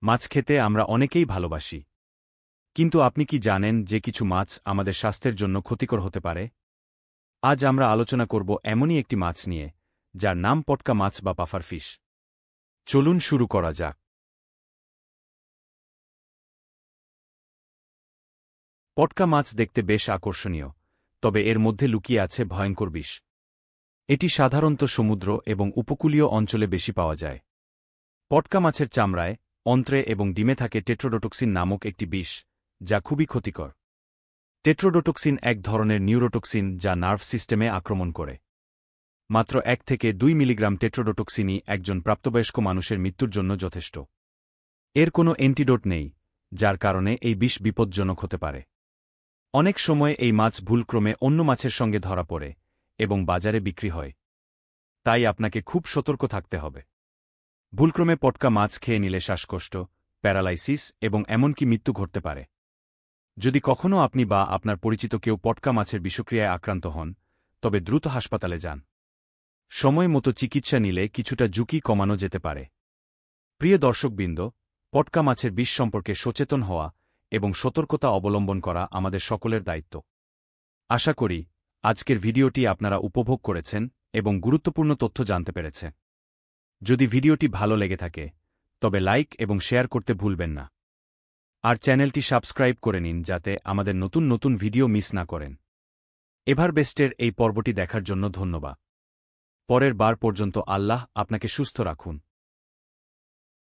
মাছ খেতে আমরা অনেকেই ভালোবাসি। কিন্তু আপনি কি জানেন যে কিছু মাছ আমাদের স্বাস্থ্যের জন্য ক্ষতিকর হতে পারে? আজ আমরা আলোচনা করব এমনই একটি মাছ নিয়ে, যার নাম পটকা মাছ বা পাফার ফিশ। চলুন শুরু করা যাক। পটকা মাছ দেখতে বেশ আকর্ষণীয়, তবে এর মধ্যে লুকিয়ে আছে ভয়ঙ্কর বিষ। এটি সাধারণত সমুদ্র এবং উপকূলীয় অঞ্চলে বেশি পাওয়া যায়। পটকা মাছের চামড়ায়, অন্ত্রে এবং ডিমে থাকে টেট্রোডোটক্সিন নামক একটি বিষ, যা খুবই ক্ষতিকর। টেট্রোডোটক্সিন এক ধরনের নিউরোটক্সিন যা নার্ভ সিস্টেমে আক্রমণ করে। মাত্র 1 থেকে 2 মিলিগ্রাম টেট্রোডোটক্সিনই একজন প্রাপ্তবয়স্ক মানুষের মৃত্যুর জন্য যথেষ্ট। এর কোনো অ্যান্টিডোট নেই, যার কারণে এই বিষ বিপজ্জনক হতে পারে। অনেক সময় এই মাছ ভুলক্রমে অন্য মাছের সঙ্গে ধরা পড়ে এবং বাজারে বিক্রি হয়। তাই আপনাকে খুব সতর্ক থাকতে হবে। ভুলক্রমে পটকা মাছ খেয়ে নিলে শ্বাসকষ্ট, প্যারালাইসিস এবং এমনকি মৃত্যু ঘটতে পারে। যদি কখনও আপনি বা আপনার পরিচিত কেউ পটকা মাছের বিষক্রিয়ায় আক্রান্ত হন, তবে দ্রুত হাসপাতালে যান। সময় মতো চিকিৎসা নিলে কিছুটা ঝুঁকি কমানো যেতে পারে। প্রিয় দর্শকবৃন্দ, পটকা মাছের বিষ সম্পর্কে সচেতন হওয়া এবং সতর্কতা অবলম্বন করা আমাদের সকলের দায়িত্ব। আশা করি আজকের ভিডিওটি আপনারা উপভোগ করেছেন এবং গুরুত্বপূর্ণ তথ্য জানতে পেরেছে। যদি ভিডিওটি ভালো লেগে থাকে, তবে লাইক এবং শেয়ার করতে ভুলবেন না। আর চ্যানেলটি সাবস্ক্রাইব করে নিন যাতে আমাদের নতুন নতুন ভিডিও মিস না করেন। এভারবেস্টের এই পর্বটি দেখার জন্য ধন্যবাদ। পরের বার পর্যন্ত আল্লাহ আপনাকে সুস্থ রাখুন।